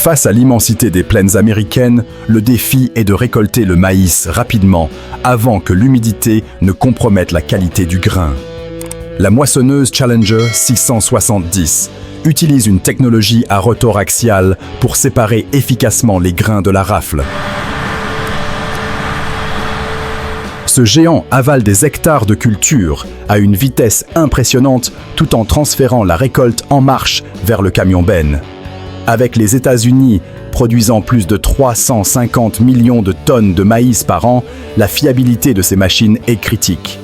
Face à l'immensité des plaines américaines, le défi est de récolter le maïs rapidement, avant que l'humidité ne compromette la qualité du grain. La moissonneuse Challenger 670 utilise une technologie à rotor axial pour séparer efficacement les grains de la rafle. Ce géant avale des hectares de culture à une vitesse impressionnante tout en transférant la récolte en marche vers le camion benne. Avec les États-Unis produisant plus de 350 millions de tonnes de maïs par an, la fiabilité de ces machines est critique.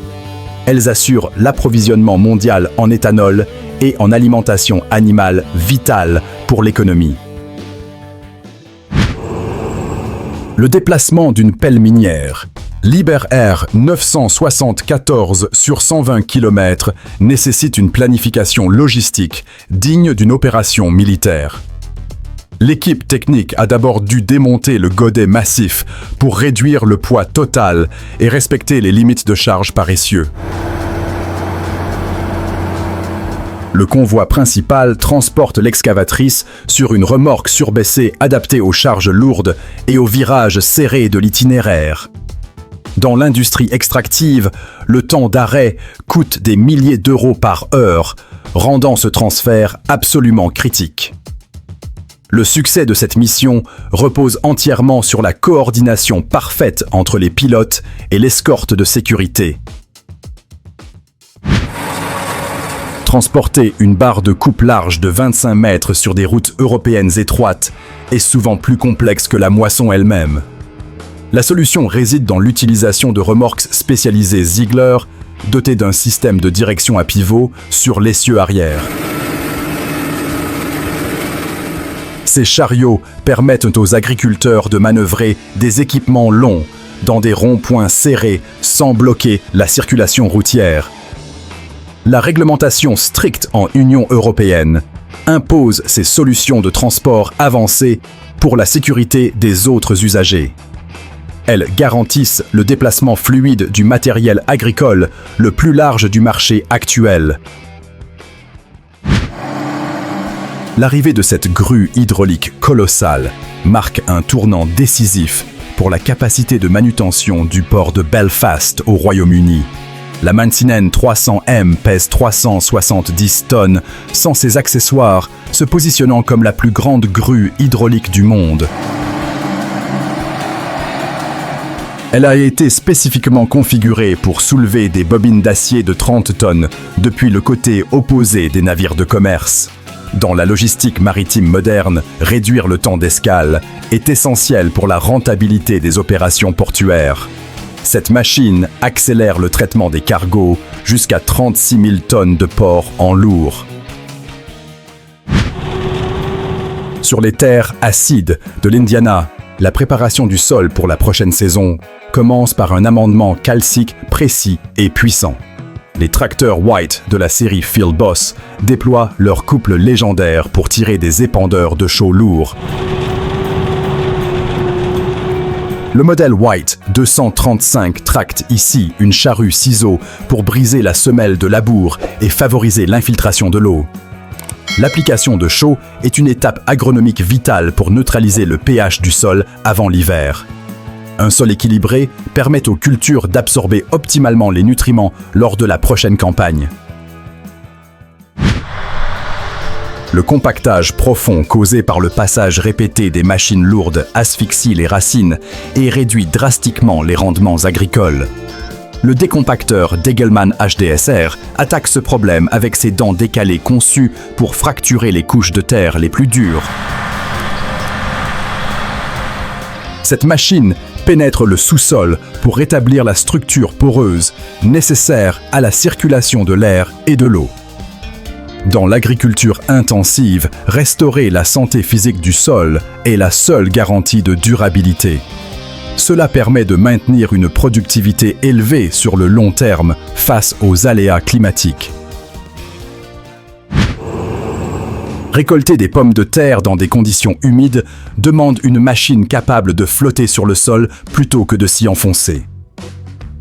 Elles assurent l'approvisionnement mondial en éthanol et en alimentation animale vitale pour l'économie. Le déplacement d'une pelle minière. Liber-Air 974 sur 120 km nécessite une planification logistique digne d'une opération militaire. L'équipe technique a d'abord dû démonter le godet massif pour réduire le poids total et respecter les limites de charge par essieu. Le convoi principal transporte l'excavatrice sur une remorque surbaissée adaptée aux charges lourdes et aux virages serrés de l'itinéraire. Dans l'industrie extractive, le temps d'arrêt coûte des milliers d'euros par heure, rendant ce transfert absolument critique. Le succès de cette mission repose entièrement sur la coordination parfaite entre les pilotes et l'escorte de sécurité. Transporter une barre de coupe large de 25 mètres sur des routes européennes étroites est souvent plus complexe que la moisson elle-même. La solution réside dans l'utilisation de remorques spécialisées Ziegler, dotées d'un système de direction à pivot sur l'essieu arrière. Ces chariots permettent aux agriculteurs de manœuvrer des équipements longs dans des ronds-points serrés sans bloquer la circulation routière. La réglementation stricte en Union européenne impose ces solutions de transport avancées pour la sécurité des autres usagers. Elles garantissent le déplacement fluide du matériel agricole le plus large du marché actuel. L'arrivée de cette grue hydraulique colossale marque un tournant décisif pour la capacité de manutention du port de Belfast au Royaume-Uni. La Mansinen 300M pèse 370 tonnes, sans ses accessoires, se positionnant comme la plus grande grue hydraulique du monde. Elle a été spécifiquement configurée pour soulever des bobines d'acier de 30 tonnes depuis le côté opposé des navires de commerce. Dans la logistique maritime moderne, réduire le temps d'escale est essentiel pour la rentabilité des opérations portuaires. Cette machine accélère le traitement des cargos jusqu'à 36 000 tonnes de porc en lourd. Sur les terres acides de l'Indiana, la préparation du sol pour la prochaine saison commence par un amendement calcique précis et puissant. Les tracteurs White de la série Phil Boss déploient leur couple légendaire pour tirer des épandeurs de chaux lourds. Le modèle White 235 tracte ici une charrue ciseau pour briser la semelle de labour et favoriser l'infiltration de l'eau. L'application de chaux est une étape agronomique vitale pour neutraliser le pH du sol avant l'hiver. Un sol équilibré permet aux cultures d'absorber optimalement les nutriments lors de la prochaine campagne. Le compactage profond causé par le passage répété des machines lourdes asphyxie les racines et réduit drastiquement les rendements agricoles. Le décompacteur Degelman HDSR attaque ce problème avec ses dents décalées conçues pour fracturer les couches de terre les plus dures. Cette machine pénètre le sous-sol pour rétablir la structure poreuse nécessaire à la circulation de l'air et de l'eau. Dans l'agriculture intensive, restaurer la santé physique du sol est la seule garantie de durabilité. Cela permet de maintenir une productivité élevée sur le long terme face aux aléas climatiques. Récolter des pommes de terre dans des conditions humides demande une machine capable de flotter sur le sol plutôt que de s'y enfoncer.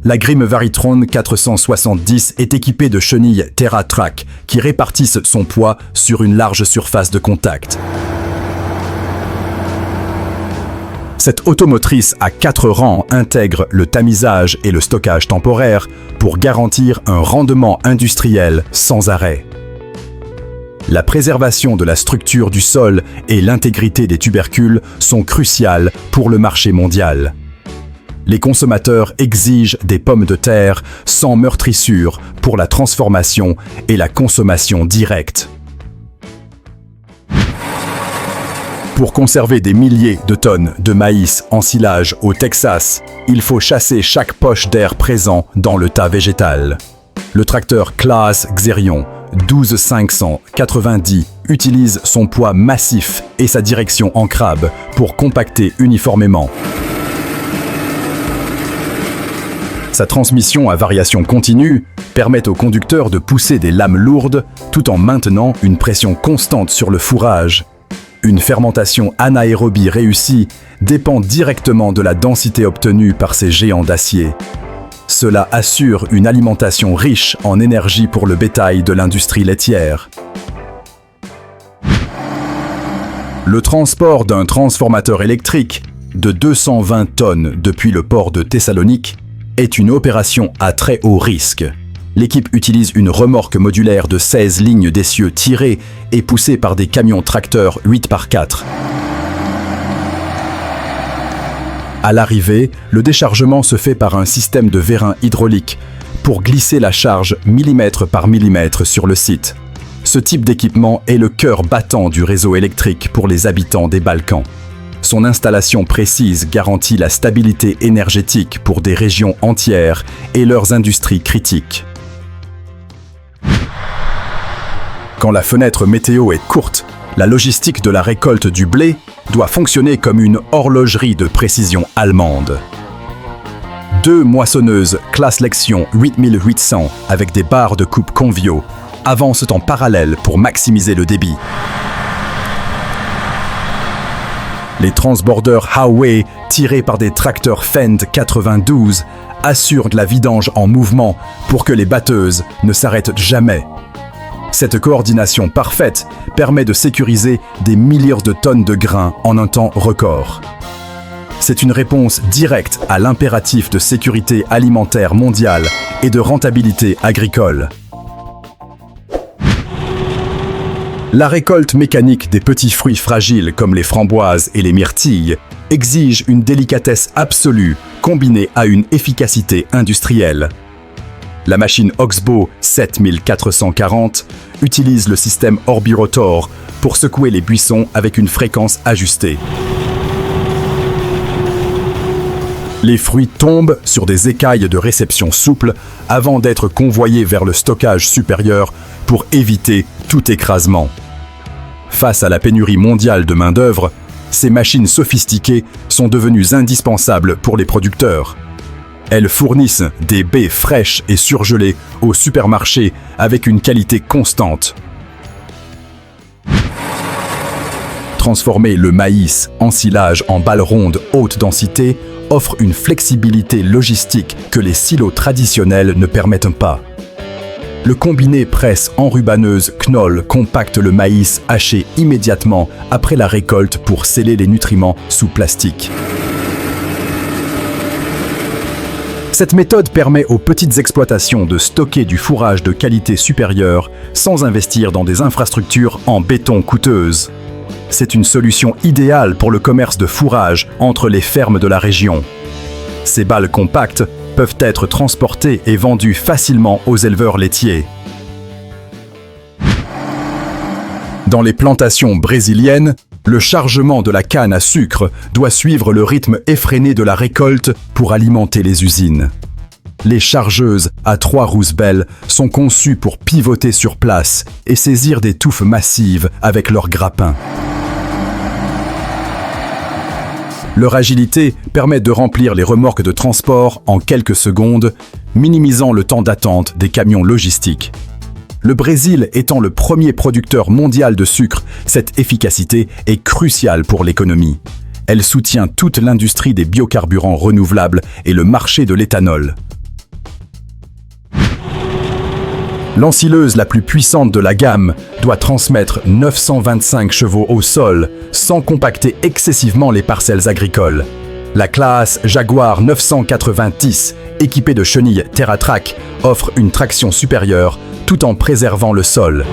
La Grimme Varitron 470 est équipée de chenilles TerraTrack qui répartissent son poids sur une large surface de contact. Cette automotrice à 4 rangs intègre le tamisage et le stockage temporaire pour garantir un rendement industriel sans arrêt. La préservation de la structure du sol et l'intégrité des tubercules sont cruciales pour le marché mondial. Les consommateurs exigent des pommes de terre sans meurtrissure pour la transformation et la consommation directe. Pour conserver des milliers de tonnes de maïs en silage au Texas, il faut chasser chaque poche d'air présent dans le tas végétal. Le tracteur Claas Xerion 12590 utilise son poids massif et sa direction en crabe pour compacter uniformément. Sa transmission à variation continue permet au conducteur de pousser des lames lourdes tout en maintenant une pression constante sur le fourrage. Une fermentation anaérobie réussie dépend directement de la densité obtenue par ces géants d'acier. Cela assure une alimentation riche en énergie pour le bétail de l'industrie laitière. Le transport d'un transformateur électrique de 220 tonnes depuis le port de Thessalonique est une opération à très haut risque. L'équipe utilise une remorque modulaire de 16 lignes d'essieu tirées et poussée par des camions tracteurs 8x4. À l'arrivée, le déchargement se fait par un système de vérin hydraulique pour glisser la charge millimètre par millimètre sur le site. Ce type d'équipement est le cœur battant du réseau électrique pour les habitants des Balkans. Son installation précise garantit la stabilité énergétique pour des régions entières et leurs industries critiques. Quand la fenêtre météo est courte, la logistique de la récolte du blé doit fonctionner comme une horlogerie de précision allemande. 2 moissonneuses classe Lexion 8800 avec des barres de coupe conviaux avancent en parallèle pour maximiser le débit. Les transbordeurs Huawei tirés par des tracteurs Fendt 92 assurent la vidange en mouvement pour que les batteuses ne s'arrêtent jamais. Cette coordination parfaite permet de sécuriser des milliers de tonnes de grains en un temps record. C'est une réponse directe à l'impératif de sécurité alimentaire mondiale et de rentabilité agricole. La récolte mécanique des petits fruits fragiles comme les framboises et les myrtilles exige une délicatesse absolue combinée à une efficacité industrielle. La machine Oxbow 7440 utilise le système Orbirotor pour secouer les buissons avec une fréquence ajustée. Les fruits tombent sur des écailles de réception souples avant d'être convoyés vers le stockage supérieur pour éviter tout écrasement. Face à la pénurie mondiale de main-d'œuvre, ces machines sophistiquées sont devenues indispensables pour les producteurs. Elles fournissent des baies fraîches et surgelées aux supermarchés avec une qualité constante. Transformer le maïs en silage en balles rondes haute densité offre une flexibilité logistique que les silos traditionnels ne permettent pas. Le combiné presse enrubanneuse Knoll compacte le maïs haché immédiatement après la récolte pour sceller les nutriments sous plastique. Cette méthode permet aux petites exploitations de stocker du fourrage de qualité supérieure sans investir dans des infrastructures en béton coûteuses. C'est une solution idéale pour le commerce de fourrage entre les fermes de la région. Ces balles compactes peuvent être transportées et vendues facilement aux éleveurs laitiers. Dans les plantations brésiliennes, le chargement de la canne à sucre doit suivre le rythme effréné de la récolte pour alimenter les usines. Les chargeuses à 3 Roosevelt sont conçues pour pivoter sur place et saisir des touffes massives avec leurs grappins. Leur agilité permet de remplir les remorques de transport en quelques secondes, minimisant le temps d'attente des camions logistiques. Le Brésil étant le premier producteur mondial de sucre, cette efficacité est cruciale pour l'économie. Elle soutient toute l'industrie des biocarburants renouvelables et le marché de l'éthanol. L'ensileuse la plus puissante de la gamme doit transmettre 925 chevaux au sol sans compacter excessivement les parcelles agricoles. La classe Jaguar 990, équipée de chenilles TerraTrack, offre une traction supérieure tout en préservant le sol.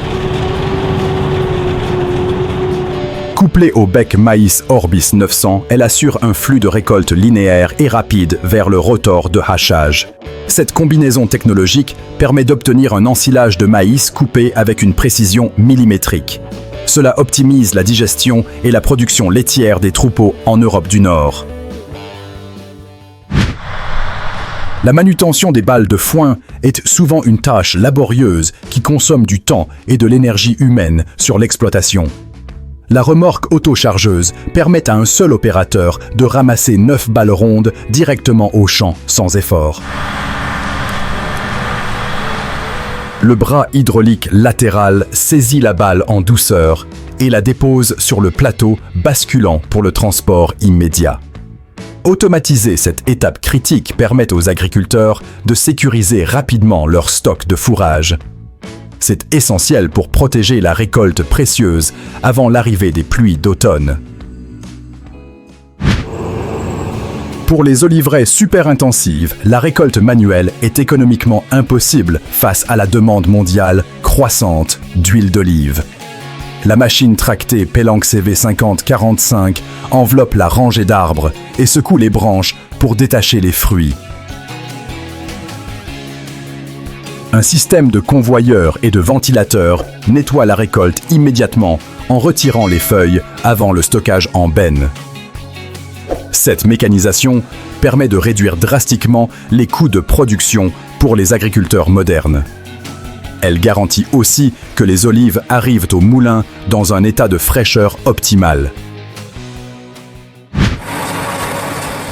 Couplée au bec maïs Orbis 900, elle assure un flux de récolte linéaire et rapide vers le rotor de hachage. Cette combinaison technologique permet d'obtenir un ensilage de maïs coupé avec une précision millimétrique. Cela optimise la digestion et la production laitière des troupeaux en Europe du Nord. La manutention des balles de foin est souvent une tâche laborieuse qui consomme du temps et de l'énergie humaine sur l'exploitation. La remorque autochargeuse permet à un seul opérateur de ramasser 9 balles rondes directement au champ sans effort. Le bras hydraulique latéral saisit la balle en douceur et la dépose sur le plateau basculant pour le transport immédiat. Automatiser cette étape critique permet aux agriculteurs de sécuriser rapidement leur stock de fourrage. C'est essentiel pour protéger la récolte précieuse avant l'arrivée des pluies d'automne. Pour les oliveraies super intensives, la récolte manuelle est économiquement impossible face à la demande mondiale croissante d'huile d'olive. La machine tractée Pellenc CV50-45 enveloppe la rangée d'arbres et secoue les branches pour détacher les fruits. Un système de convoyeurs et de ventilateurs nettoie la récolte immédiatement en retirant les feuilles avant le stockage en benne. Cette mécanisation permet de réduire drastiquement les coûts de production pour les agriculteurs modernes. Elle garantit aussi que les olives arrivent au moulin dans un état de fraîcheur optimal.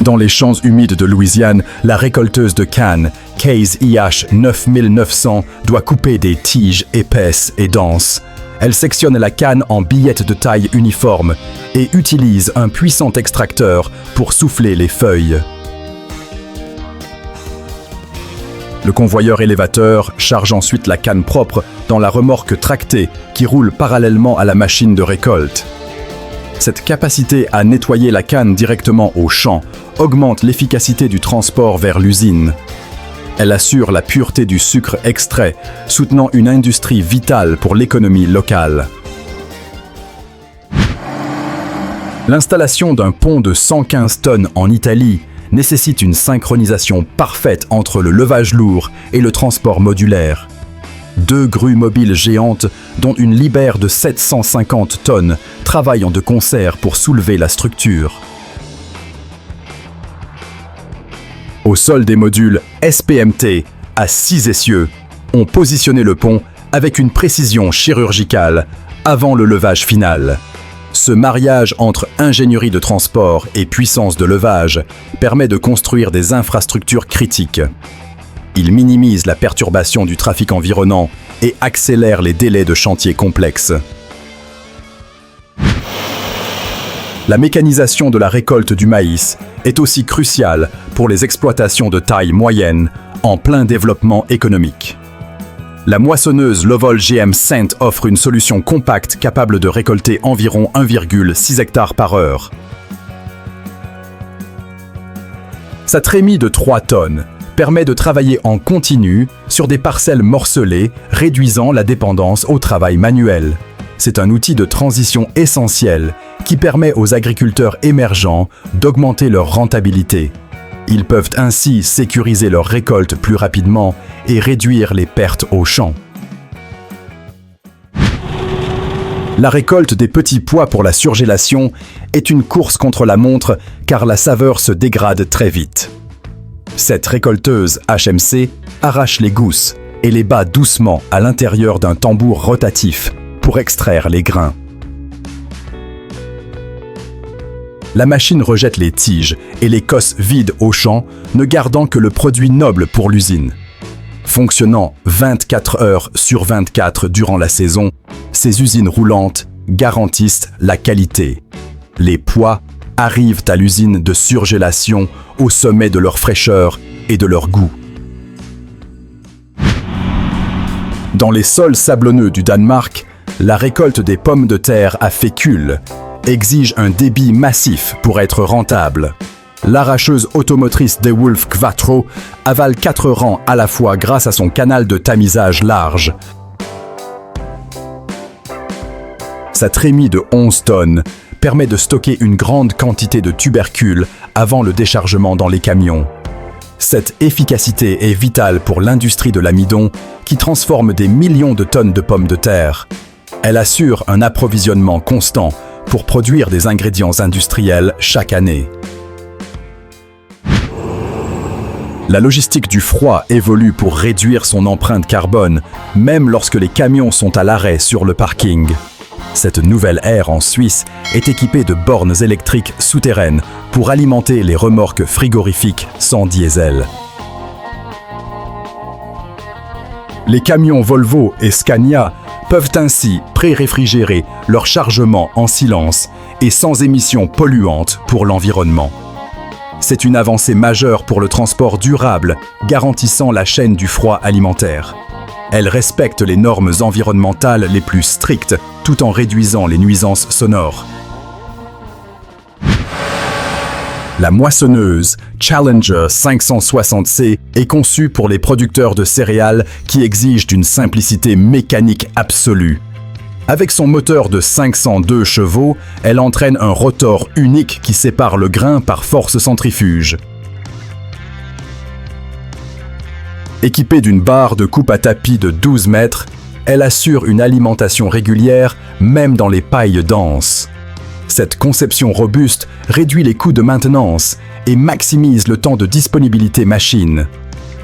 Dans les champs humides de Louisiane, la récolteuse de canne, Case IH 9900, doit couper des tiges épaisses et denses. Elle sectionne la canne en billettes de taille uniforme et utilise un puissant extracteur pour souffler les feuilles. Le convoyeur élévateur charge ensuite la canne propre dans la remorque tractée qui roule parallèlement à la machine de récolte. Cette capacité à nettoyer la canne directement au champ augmente l'efficacité du transport vers l'usine. Elle assure la pureté du sucre extrait, soutenant une industrie vitale pour l'économie locale. L'installation d'un pont de 115 tonnes en Italie nécessite une synchronisation parfaite entre le levage lourd et le transport modulaire. 2 grues mobiles géantes, dont une Liber de 750 tonnes, travaillent de concert pour soulever la structure. Au sol des modules SPMT, à 6 essieux, on positionné le pont avec une précision chirurgicale avant le levage final. Ce mariage entre ingénierie de transport et puissance de levage permet de construire des infrastructures critiques. Il minimise la perturbation du trafic environnant et accélère les délais de chantier complexes. La mécanisation de la récolte du maïs est aussi cruciale pour les exploitations de taille moyenne en plein développement économique. La moissonneuse Lovol GM Cent offre une solution compacte capable de récolter environ 1,6 hectares par heure. Sa trémie de 3 tonnes permet de travailler en continu sur des parcelles morcelées, réduisant la dépendance au travail manuel. C'est un outil de transition essentiel qui permet aux agriculteurs émergents d'augmenter leur rentabilité. Ils peuvent ainsi sécuriser leur récolte plus rapidement et réduire les pertes au champ. La récolte des petits pois pour la surgélation est une course contre la montre car la saveur se dégrade très vite. Cette récolteuse HMC arrache les gousses et les bat doucement à l'intérieur d'un tambour rotatif pour extraire les grains. La machine rejette les tiges et les cosses vides au champ, ne gardant que le produit noble pour l'usine. Fonctionnant 24 heures sur 24 durant la saison, ces usines roulantes garantissent la qualité. Les pois arrivent à l'usine de surgélation au sommet de leur fraîcheur et de leur goût. Dans les sols sablonneux du Danemark, la récolte des pommes de terre à fécule exige un débit massif pour être rentable. L'arracheuse automotrice DeWolf Quattro avale 4 rangs à la fois grâce à son canal de tamisage large. Sa trémie de 11 tonnes permet de stocker une grande quantité de tubercules avant le déchargement dans les camions. Cette efficacité est vitale pour l'industrie de l'amidon qui transforme des millions de tonnes de pommes de terre. Elle assure un approvisionnement constant pour produire des ingrédients industriels chaque année. La logistique du froid évolue pour réduire son empreinte carbone, même lorsque les camions sont à l'arrêt sur le parking. Cette nouvelle ère en Suisse est équipée de bornes électriques souterraines pour alimenter les remorques frigorifiques sans diesel. Les camions Volvo et Scania peuvent ainsi pré-réfrigérer leur chargement en silence et sans émissions polluantes pour l'environnement. C'est une avancée majeure pour le transport durable, garantissant la chaîne du froid alimentaire. Elle respecte les normes environnementales les plus strictes, tout en réduisant les nuisances sonores. La moissonneuse Challenger 560C est conçue pour les producteurs de céréales qui exigent une simplicité mécanique absolue. Avec son moteur de 502 chevaux, elle entraîne un rotor unique qui sépare le grain par force centrifuge. Équipée d'une barre de coupe à tapis de 12 mètres, elle assure une alimentation régulière même dans les pailles denses. Cette conception robuste réduit les coûts de maintenance et maximise le temps de disponibilité machine.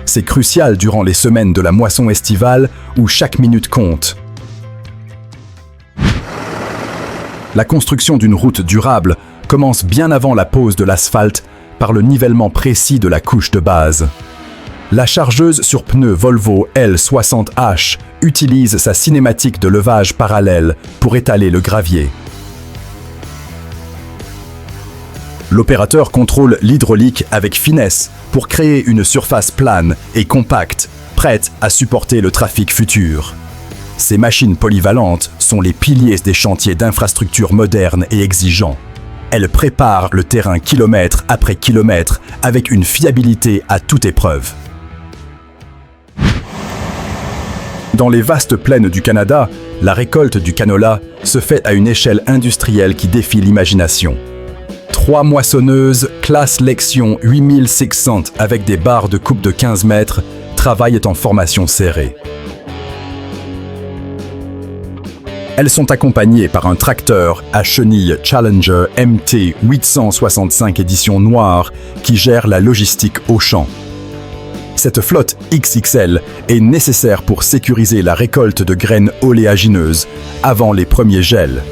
C'est crucial durant les semaines de la moisson estivale où chaque minute compte. La construction d'une route durable commence bien avant la pose de l'asphalte par le nivellement précis de la couche de base. La chargeuse sur pneus Volvo L60H utilise sa cinématique de levage parallèle pour étaler le gravier. L'opérateur contrôle l'hydraulique avec finesse pour créer une surface plane et compacte, prête à supporter le trafic futur. Ces machines polyvalentes sont les piliers des chantiers d'infrastructures modernes et exigeants. Elles préparent le terrain kilomètre après kilomètre avec une fiabilité à toute épreuve. Dans les vastes plaines du Canada, la récolte du canola se fait à une échelle industrielle qui défie l'imagination. 3 moissonneuses classe Lexion 8600 avec des barres de coupe de 15 mètres travaillent en formation serrée. Elles sont accompagnées par un tracteur à chenilles Challenger MT 865 édition noire qui gère la logistique au champ. Cette flotte XXL est nécessaire pour sécuriser la récolte de graines oléagineuses avant les premiers gels.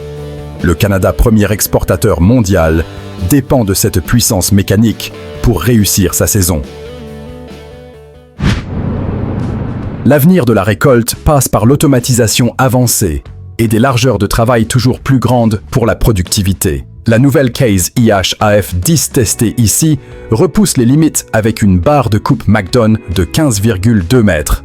Le Canada, premier exportateur mondial, dépend de cette puissance mécanique pour réussir sa saison. L'avenir de la récolte passe par l'automatisation avancée et des largeurs de travail toujours plus grandes pour la productivité. La nouvelle Case IH-AF10 testée ici repousse les limites avec une barre de coupe MacDon de 15,2 mètres.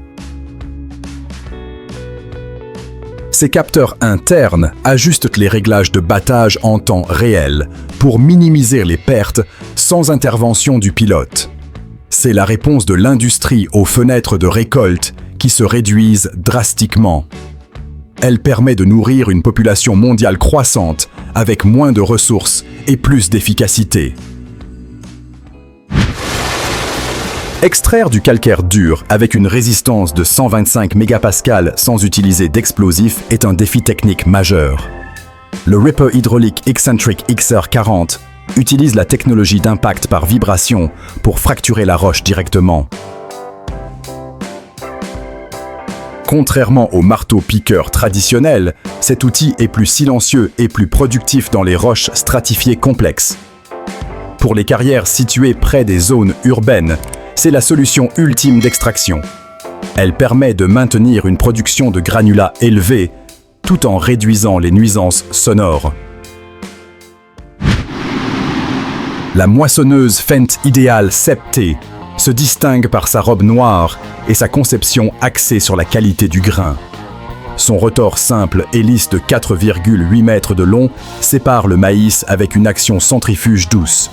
Ces capteurs internes ajustent les réglages de battage en temps réel pour minimiser les pertes sans intervention du pilote. C'est la réponse de l'industrie aux fenêtres de récolte qui se réduisent drastiquement. Elle permet de nourrir une population mondiale croissante avec moins de ressources et plus d'efficacité. Extraire du calcaire dur avec une résistance de 125 mégapascales sans utiliser d'explosifs est un défi technique majeur. Le Ripper hydraulique Eccentric XR40 utilise la technologie d'impact par vibration pour fracturer la roche directement. Contrairement au marteau-piqueur traditionnel, cet outil est plus silencieux et plus productif dans les roches stratifiées complexes. Pour les carrières situées près des zones urbaines, c'est la solution ultime d'extraction. Elle permet de maintenir une production de granulats élevée tout en réduisant les nuisances sonores. La moissonneuse Fendt Ideal 7T se distingue par sa robe noire et sa conception axée sur la qualité du grain. Son rotor simple et lisse de 4,8 mètres de long sépare le maïs avec une action centrifuge douce.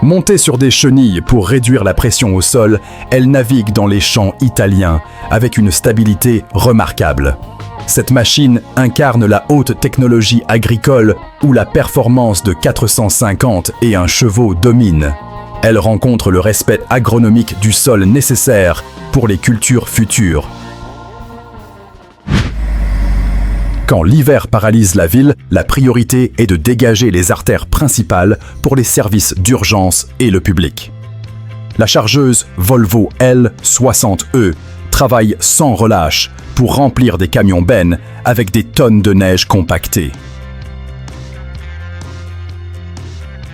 Montée sur des chenilles pour réduire la pression au sol, elle navigue dans les champs italiens avec une stabilité remarquable. Cette machine incarne la haute technologie agricole où la performance de 450 et 1 chevaux domine. Elle rencontre le respect agronomique du sol nécessaire pour les cultures futures. Quand l'hiver paralyse la ville, la priorité est de dégager les artères principales pour les services d'urgence et le public. La chargeuse Volvo L60E travaille sans relâche pour remplir des camions bennes avec des tonnes de neige compactées.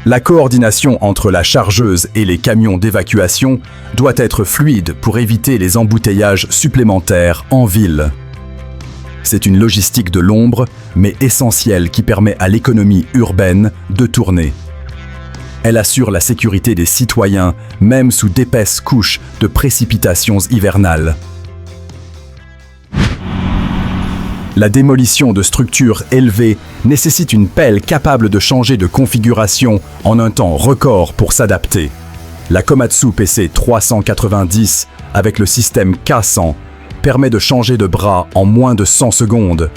La coordination entre la chargeuse et les camions d'évacuation doit être fluide pour éviter les embouteillages supplémentaires en ville. C'est une logistique de l'ombre, mais essentielle qui permet à l'économie urbaine de tourner. Elle assure la sécurité des citoyens, même sous d'épaisses couches de précipitations hivernales. La démolition de structures élevées nécessite une pelle capable de changer de configuration en un temps record pour s'adapter. La Komatsu PC 390 avec le système K100 permet de changer de bras en moins de 100 secondes.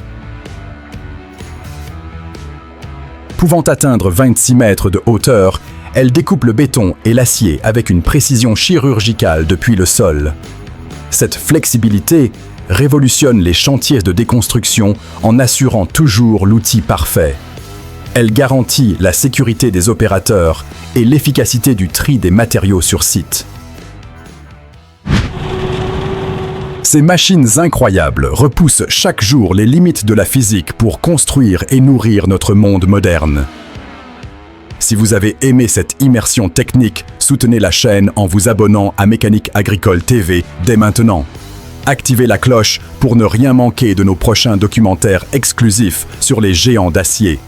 Pouvant atteindre 26 mètres de hauteur, elle découpe le béton et l'acier avec une précision chirurgicale depuis le sol. Cette flexibilité révolutionne les chantiers de déconstruction en assurant toujours l'outil parfait. Elle garantit la sécurité des opérateurs et l'efficacité du tri des matériaux sur site. Ces machines incroyables repoussent chaque jour les limites de la physique pour construire et nourrir notre monde moderne. Si vous avez aimé cette immersion technique, soutenez la chaîne en vous abonnant à Mécanique Agricole TV dès maintenant. Activez la cloche pour ne rien manquer de nos prochains documentaires exclusifs sur les géants d'acier.